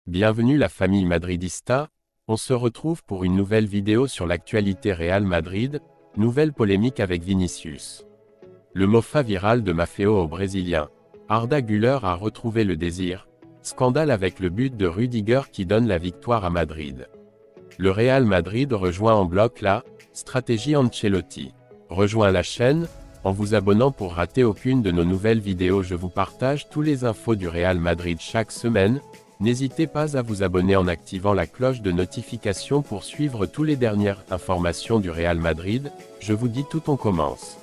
Bienvenue la famille madridista, on se retrouve pour une nouvelle vidéo sur l'actualité Real Madrid, nouvelle polémique avec Vinicius. Le mofa viral de Maffeo au Brésilien. Arda Güler a retrouvé le désir. Scandale avec le but de Rudiger qui donne la victoire à Madrid. Le Real Madrid rejoint en bloc la stratégie Ancelotti. Rejoins la chaîne, en vous abonnant pour rater aucune de nos nouvelles vidéos. Je vous partage tous les infos du Real Madrid chaque semaine. N'hésitez pas à vous abonner en activant la cloche de notification pour suivre toutes les dernières informations du Real Madrid. Je vous dis tout, on commence.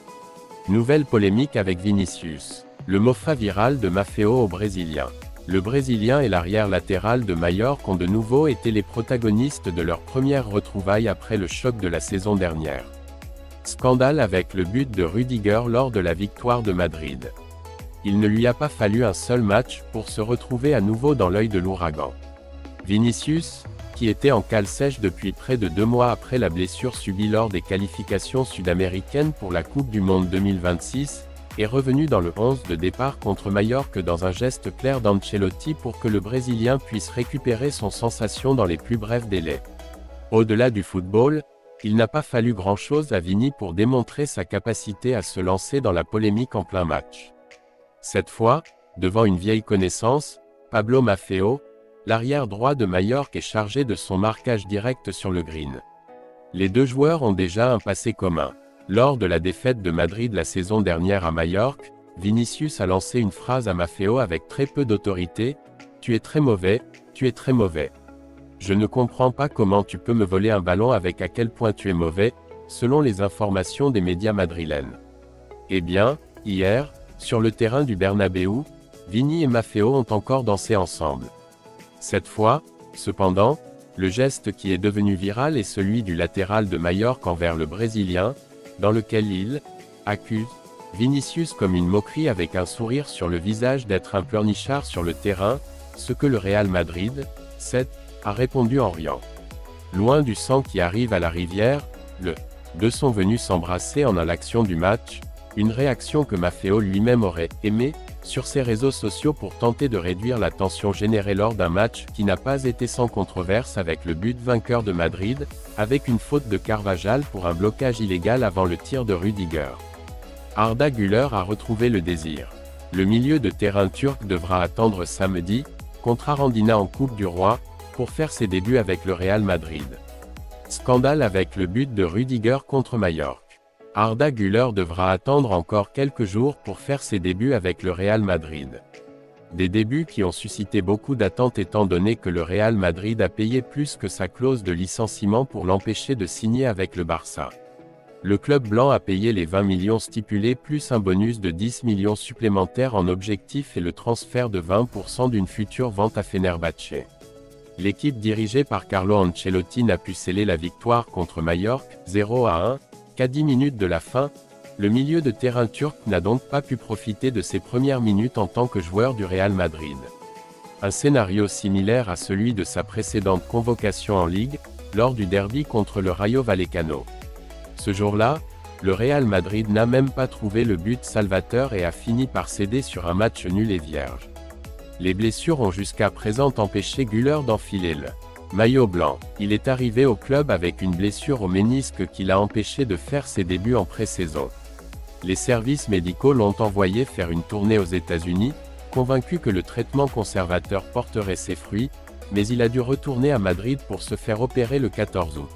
Nouvelle polémique avec Vinicius. Le mofa viral de Maffeo au Brésilien. Le Brésilien et l'arrière latéral de Majorque ont de nouveau été les protagonistes de leur première retrouvaille après le choc de la saison dernière. Scandale avec le but de Rudiger lors de la victoire de Madrid. Il ne lui a pas fallu un seul match pour se retrouver à nouveau dans l'œil de l'ouragan. Vinicius, qui était en cale sèche depuis près de 2 mois après la blessure subie lors des qualifications sud-américaines pour la Coupe du Monde 2026, est revenu dans le 11 de départ contre Majorque dans un geste clair d'Ancelotti pour que le Brésilien puisse récupérer son sensation dans les plus brefs délais. Au-delà du football, il n'a pas fallu grand-chose à Vini pour démontrer sa capacité à se lancer dans la polémique en plein match. Cette fois, devant une vieille connaissance, Pablo Maffeo, l'arrière droit de Majorque est chargé de son marquage direct sur le green. Les deux joueurs ont déjà un passé commun. Lors de la défaite de Madrid la saison dernière à Majorque, Vinicius a lancé une phrase à Maffeo avec très peu d'autorité: « Tu es très mauvais, tu es très mauvais. Je ne comprends pas comment tu peux me voler un ballon avec à quel point tu es mauvais », selon les informations des médias madrilènes. Eh bien, hier, sur le terrain du Bernabéu, Vini et Maffeo ont encore dansé ensemble. Cette fois, cependant, le geste qui est devenu viral est celui du latéral de Majorque envers le Brésilien, dans lequel il accuse Vinicius comme une moquerie avec un sourire sur le visage d'être un pleurnichard sur le terrain, ce que le Real Madrid, a répondu en riant. Loin du sang qui arrive à la rivière, les deux sont venus s'embrasser en l'action du match. Une réaction que Maffeo lui-même aurait aimé sur ses réseaux sociaux pour tenter de réduire la tension générée lors d'un match qui n'a pas été sans controverse avec le but vainqueur de Madrid, avec une faute de Carvajal pour un blocage illégal avant le tir de Rudiger. Arda Güler a retrouvé le désir. Le milieu de terrain turc devra attendre samedi, contre Arandina en Coupe du Roi, pour faire ses débuts avec le Real Madrid. Scandale avec le but de Rudiger contre Majorque. Arda Güler devra attendre encore quelques jours pour faire ses débuts avec le Real Madrid. Des débuts qui ont suscité beaucoup d'attentes étant donné que le Real Madrid a payé plus que sa clause de licenciement pour l'empêcher de signer avec le Barça. Le club blanc a payé les 20 millions stipulés plus un bonus de 10 millions supplémentaires en objectif et le transfert de 20% d'une future vente à Fenerbahçe. L'équipe dirigée par Carlo Ancelotti n'a pu sceller la victoire contre Majorque, 0-1, qu'à 10 minutes de la fin. Le milieu de terrain turc n'a donc pas pu profiter de ses premières minutes en tant que joueur du Real Madrid. Un scénario similaire à celui de sa précédente convocation en Ligue, lors du derby contre le Rayo Vallecano. Ce jour-là, le Real Madrid n'a même pas trouvé le but salvateur et a fini par céder sur un match nul et vierge. Les blessures ont jusqu'à présent empêché Güler d'enfiler le maillot blanc. Il est arrivé au club avec une blessure au ménisque qui l'a empêché de faire ses débuts en pré-saison. Les services médicaux l'ont envoyé faire une tournée aux États-Unis, convaincu que le traitement conservateur porterait ses fruits, mais il a dû retourner à Madrid pour se faire opérer le 14 août.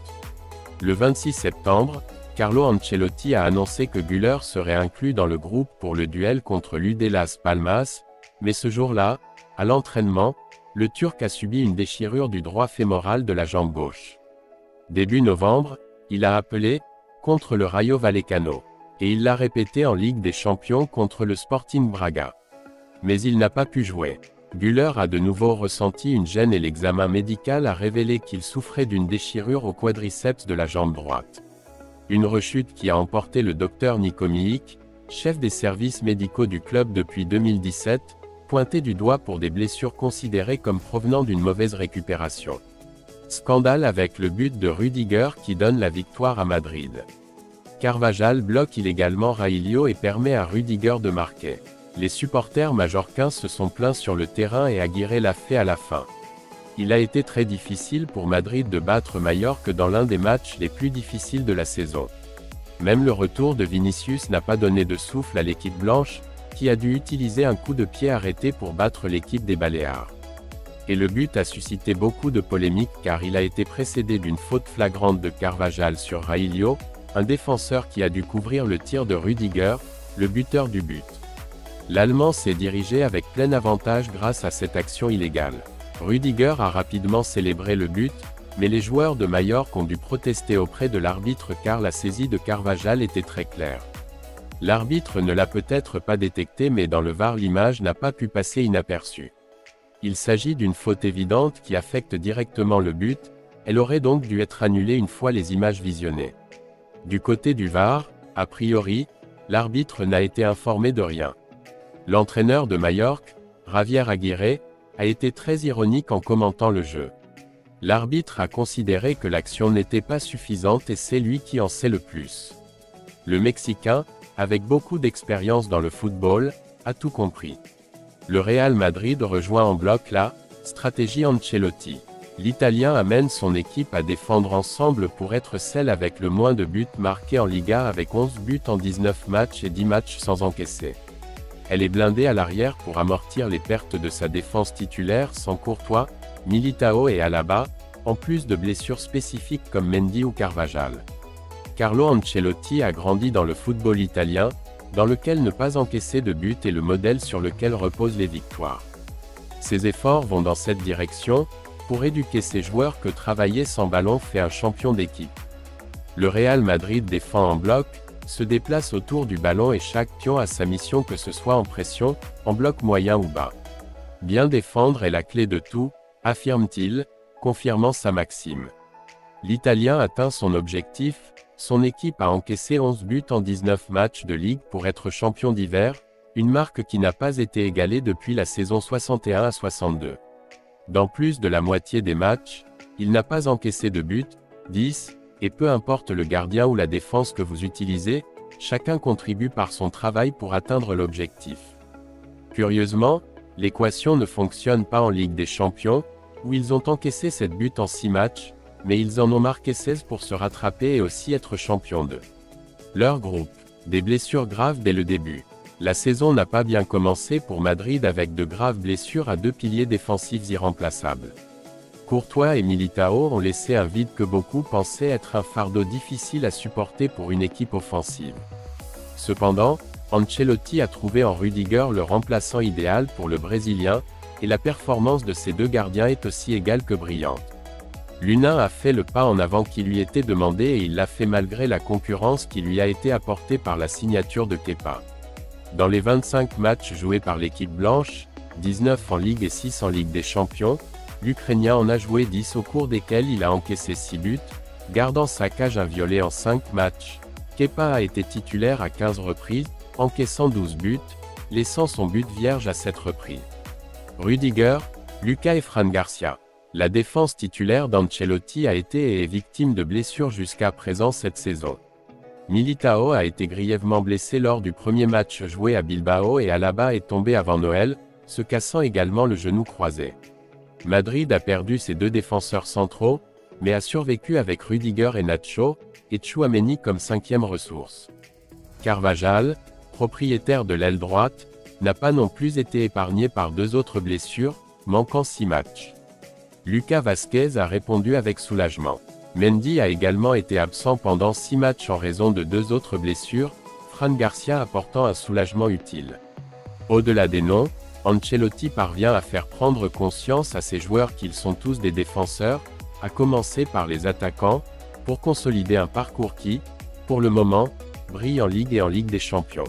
Le 26 septembre, Carlo Ancelotti a annoncé que Güler serait inclus dans le groupe pour le duel contre l'UD Las Palmas, mais ce jour-là, à l'entraînement, le Turc a subi une déchirure du droit fémoral de la jambe gauche. Début novembre, il a appelé contre le Rayo Vallecano, et il l'a répété en Ligue des Champions contre le Sporting Braga. Mais il n'a pas pu jouer. Güler a de nouveau ressenti une gêne et l'examen médical a révélé qu'il souffrait d'une déchirure au quadriceps de la jambe droite. Une rechute qui a emporté le docteur Niko Milik, chef des services médicaux du club depuis 2017, pointé du doigt pour des blessures considérées comme provenant d'une mauvaise récupération. Scandale avec le but de Rudiger qui donne la victoire à Madrid. Carvajal bloque illégalement Railio et permet à Rudiger de marquer. Les supporters majorquins se sont plaints sur le terrain et Aguirre l'a fait à la fin. Il a été très difficile pour Madrid de battre Majorque dans l'un des matchs les plus difficiles de la saison. Même le retour de Vinicius n'a pas donné de souffle à l'équipe blanche, qui a dû utiliser un coup de pied arrêté pour battre l'équipe des Baléares. Et le but a suscité beaucoup de polémiques car il a été précédé d'une faute flagrante de Carvajal sur Raillo, un défenseur qui a dû couvrir le tir de Rüdiger, le buteur du but. L'Allemand s'est dirigé avec plein avantage grâce à cette action illégale. Rüdiger a rapidement célébré le but, mais les joueurs de Majorque ont dû protester auprès de l'arbitre car la saisie de Carvajal était très claire. L'arbitre ne l'a peut-être pas détecté mais dans le VAR l'image n'a pas pu passer inaperçue. Il s'agit d'une faute évidente qui affecte directement le but, elle aurait donc dû être annulée une fois les images visionnées. Du côté du VAR, a priori, l'arbitre n'a été informé de rien. L'entraîneur de Majorque, Javier Aguirre, a été très ironique en commentant le jeu. L'arbitre a considéré que l'action n'était pas suffisante et c'est lui qui en sait le plus. Le Mexicain, avec beaucoup d'expérience dans le football, a tout compris. Le Real Madrid rejoint en bloc la stratégie Ancelotti. L'Italien amène son équipe à défendre ensemble pour être celle avec le moins de buts marqués en Liga avec 11 buts en 19 matchs et 10 matchs sans encaisser. Elle est blindée à l'arrière pour amortir les pertes de sa défense titulaire sans Courtois, Militao et Alaba, en plus de blessures spécifiques comme Mendy ou Carvajal. Carlo Ancelotti a grandi dans le football italien, dans lequel ne pas encaisser de but est le modèle sur lequel reposent les victoires. Ses efforts vont dans cette direction, pour éduquer ses joueurs que travailler sans ballon fait un champion d'équipe. Le Real Madrid défend en bloc, se déplace autour du ballon et chaque pion a sa mission que ce soit en pression, en bloc moyen ou bas. Bien défendre est la clé de tout, affirme-t-il, confirmant sa maxime. L'Italien atteint son objectif, son équipe a encaissé 11 buts en 19 matchs de Ligue pour être champion d'hiver, une marque qui n'a pas été égalée depuis la saison 61 à 62. Dans plus de la moitié des matchs, il n'a pas encaissé de but, 10, et peu importe le gardien ou la défense que vous utilisez, chacun contribue par son travail pour atteindre l'objectif. Curieusement, l'équation ne fonctionne pas en Ligue des Champions, où ils ont encaissé 7 buts en 6 matchs, mais ils en ont marqué 16 pour se rattraper et aussi être champions de leur groupe. Des blessures graves dès le début. La saison n'a pas bien commencé pour Madrid avec de graves blessures à deux piliers défensifs irremplaçables. Courtois et Militao ont laissé un vide que beaucoup pensaient être un fardeau difficile à supporter pour une équipe offensive. Cependant, Ancelotti a trouvé en Rüdiger le remplaçant idéal pour le Brésilien, et la performance de ces deux gardiens est aussi égale que brillante. L'Unin a fait le pas en avant qui lui était demandé et il l'a fait malgré la concurrence qui lui a été apportée par la signature de Kepa. Dans les 25 matchs joués par l'équipe blanche, 19 en Ligue et 6 en Ligue des Champions, l'Ukrainien en a joué 10 au cours desquels il a encaissé 6 buts, gardant sa cage inviolée en 5 matchs. Kepa a été titulaire à 15 reprises, encaissant 12 buts, laissant son but vierge à 7 reprises. Rüdiger, Lucas et Fran Garcia. La défense titulaire d'Ancelotti a été et est victime de blessures jusqu'à présent cette saison. Militao a été grièvement blessé lors du premier match joué à Bilbao et Alaba est tombé avant Noël, se cassant également le genou croisé. Madrid a perdu ses deux défenseurs centraux, mais a survécu avec Rüdiger et Nacho, et Tchouaméni comme cinquième ressource. Carvajal, propriétaire de l'aile droite, n'a pas non plus été épargné par deux autres blessures, manquant 6 matchs. Lucas Vázquez a répondu avec soulagement. Mendy a également été absent pendant 6 matchs en raison de deux autres blessures, Fran Garcia apportant un soulagement utile. Au-delà des noms, Ancelotti parvient à faire prendre conscience à ses joueurs qu'ils sont tous des défenseurs, à commencer par les attaquants, pour consolider un parcours qui, pour le moment, brille en Ligue et en Ligue des Champions.